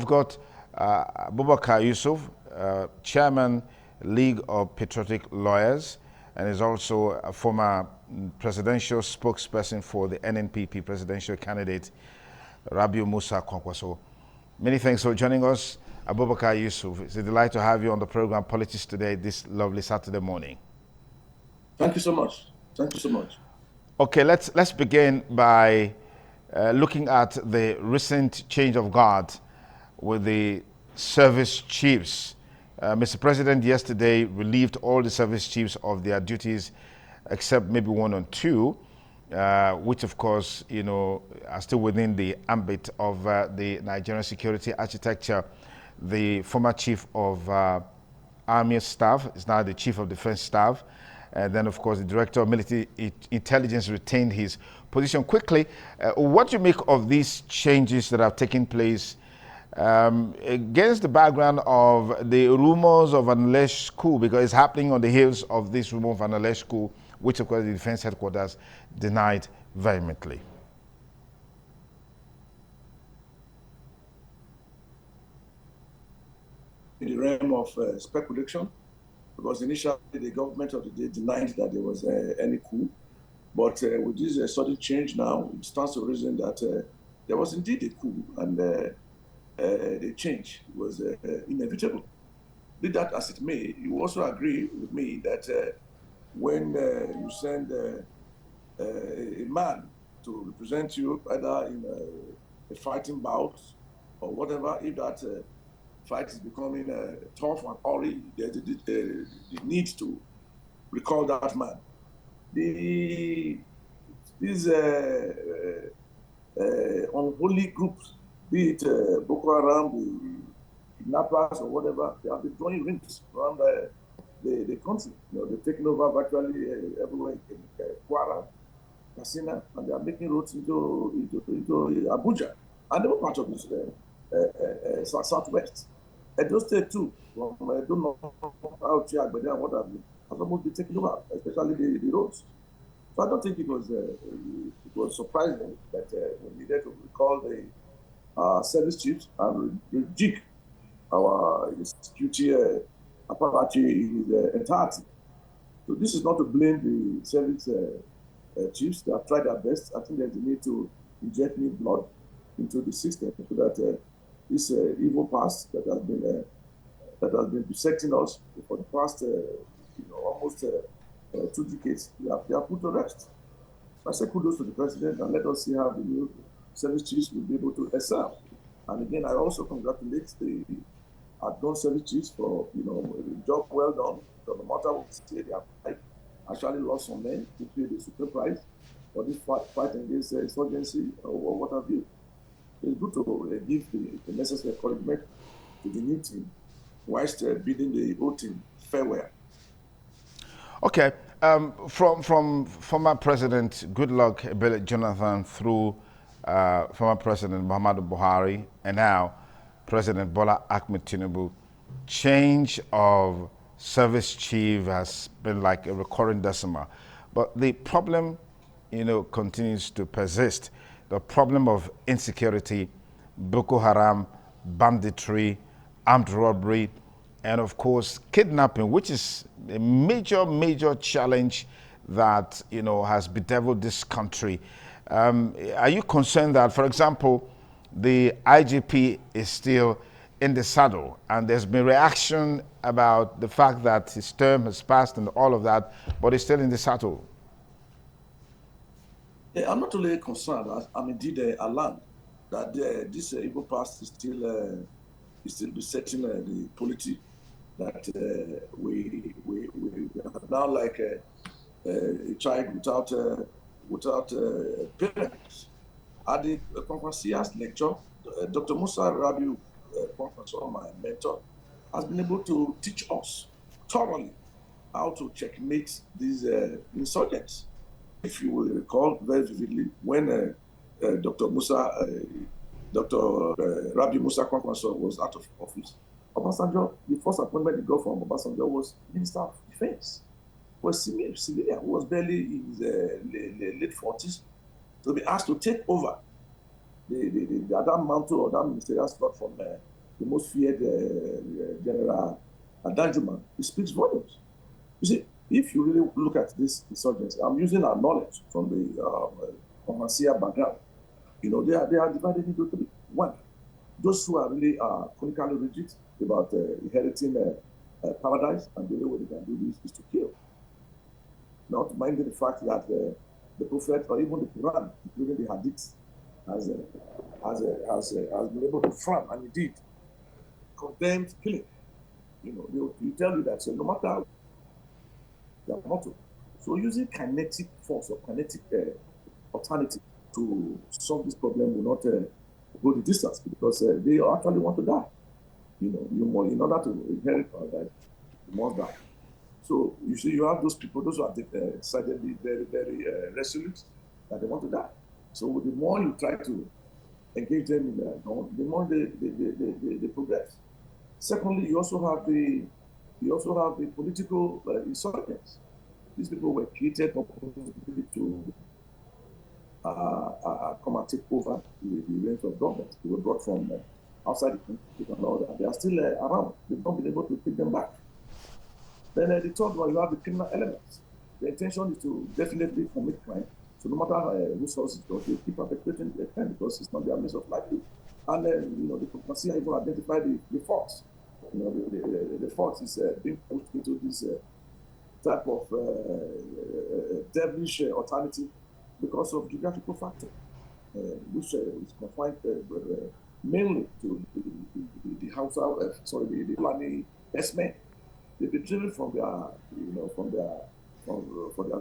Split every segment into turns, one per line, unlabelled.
We've got Abubakar Yusuf, Chairman, League of Patriotic Lawyers, and is also a former presidential spokesperson for the NNPP presidential candidate, Rabiu Musa Kwankwaso. Many thanks for joining us, Abubakar Yusuf. It's a delight to have you on the program Politics Today this lovely Saturday morning.
Thank you so much. Thank you so much.
Okay, let's begin by looking at the recent change of guard with the service chiefs. Mr. President yesterday relieved all the service chiefs of their duties except maybe one or two, which of course, you know, are still within the ambit of the Nigerian security architecture. The former chief of Army Staff is now the chief of defense staff. And then, of course, the director of military intelligence retained his position. Quickly, what do you make of these changes that have taken place against the background of the rumors of an alleged coup, because it's happening on the heels of this rumor of an alleged coup, which, of course, the defense headquarters denied vehemently?
In the realm of speculation, because initially the government of the day denied that there was any coup. But with this sudden change now, it stands to reason that there was indeed a coup, and the change was inevitable. Be that as it may, you also agree with me that when you send a man to represent you, either in a fighting bout or whatever, if that fight is becoming tough and early, there's the need to recall that man. These unholy groups, be it Boko Haram, the kidnappers or whatever, they have been drawing rings around the country. You know, they're taking over virtually everywhere in Kwara, Katsina, and they are making roads into Abuja. And they were part of this southwest. Edo State too, from I don't know how but then what have you, has almost been taken over, especially the roads. So I don't think it was surprising that we needed to recall the service chiefs and rejig our security apparatus in its entirety. So this is not to blame the service chiefs. They have tried their best. I think there's a need to inject new blood into the system so that this evil past that has been besetting us for the past almost 2 decades, they are put to rest. I say kudos to the president, and let us see how the new service chiefs will be able to excel. And again, I also congratulate the outgone service chiefs for a job well done. So no matter what state they have actually lost some men to pay the super price for this fight against insurgency or what have you. It's good to give the necessary encouragement to the new team whilst bidding the old team farewell.
Okay, from former President Goodluck Ebele Jonathan through former President Muhammadu Buhari and now President Bola Ahmed Tinubu, change of service chief has been like a recurring decimal. But the problem, continues to persist. The problem of insecurity, Boko Haram, banditry, armed robbery, and of course kidnapping, which is a major challenge that has bedeviled this country. Are you concerned that, for example, the IGP is still in the saddle, and there's been reaction about the fact that his term has passed and all of that, but he's still in the saddle?
Yeah, I'm not only concerned, I'm indeed alarmed that this evil past is still besetting the polity, that we are now like a child without parents. At the Conferencias lecture, Dr. Musa Rabiu Kwankwaso, my mentor, has been able to teach us thoroughly how to checkmate these insurgents. If you will recall very vividly, when Dr. Rabiu Musa Kwankwaso was out of office, Obasanjo, the first appointment he got from Obasanjo was Minister of Defense. Was civilian who was barely in his late 40s, to be asked to take over the other mantle or that ministerial slot from the most feared General Adanjuma, it speaks volumes. You see, if you really look at this insurgency, I'm using our knowledge from the Commercia background. You know, they are divided into three. One, those who are really chronically rigid about inheriting paradise, and the only way they can do this is to kill. Not minding the fact that the Prophet or even the Quran, including the Hadith, has been able to frown, and indeed condemned killing. You know, they tell you that no matter their motto, so using kinetic force or kinetic alternative to solve this problem will not go the distance, because they actually want to die. You know, in order to inherit paradise, you must die. So you see, you have those people, those who are decidedly very, very resolute, that they want to die. So the more you try to engage them in the more they progress. Secondly, you also have the political insurgents. These people were created to come and take over the reins of government. They were brought from outside the country and all that. They are still around. They've not been able to take them back. Then the third one, you have the criminal elements. The intention is to definitely commit crime. So no matter whose source it goes, they keep perpetrating the crime because it's not their means of livelihood. And you know, the Commercia even identify the faults. You know, the fault is being pushed into this type of devilish alternative because of geographical factor, which is confined mainly to the Hausa, the Fulani S-men. They've been driven from their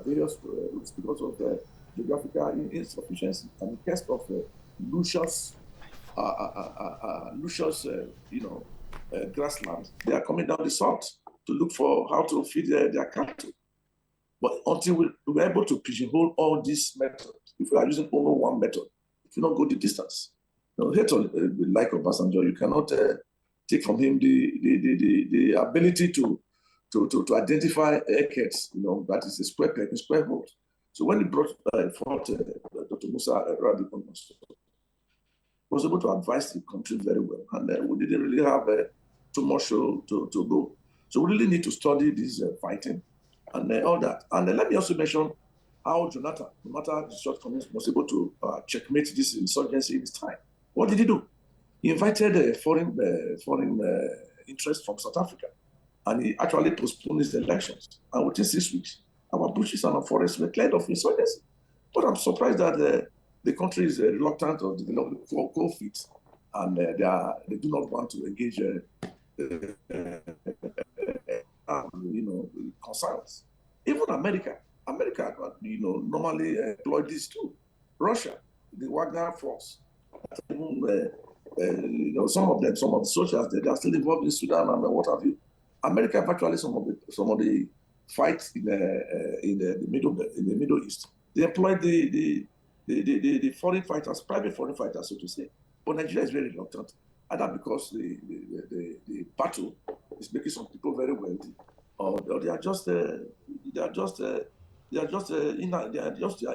various routes because of geographical insufficiency and the case of luscious grasslands. They are coming down the south to look for how to feed their cattle. But until we're able to pigeonhole all these methods, if we are using only one method, if you don't go the distance, hate or like Obasanjo, you cannot take from him the ability to identify aircats, that is a square peg in square hole. So when he brought forth Dr. Musa Rabi, was able to advise the country very well, and we didn't really have too much to go. So we really need to study this fighting and all that. And let me also mention how Jonathan, no matter the shortcomings, was able to checkmate this insurgency in his time. What did he do? He invited foreign interest from South Africa, and he actually postponed his elections. And within 6 weeks, our bushes and our forests were cleared of insurgency. But I'm surprised that the country is reluctant to develop coal fields, and they do not want to engage concerns. Even America, normally employ this too. Russia, the Wagner force, even some of the soldiers they are still involved in Sudan and what have you. America virtually some of the fights in the Middle East. They employ the foreign fighters, private foreign fighters, so to say. But Nigeria is very reluctant, either because the battle is making some people very wealthy, or they are just their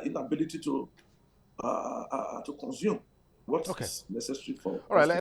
inability to consume what is necessary for.
All right.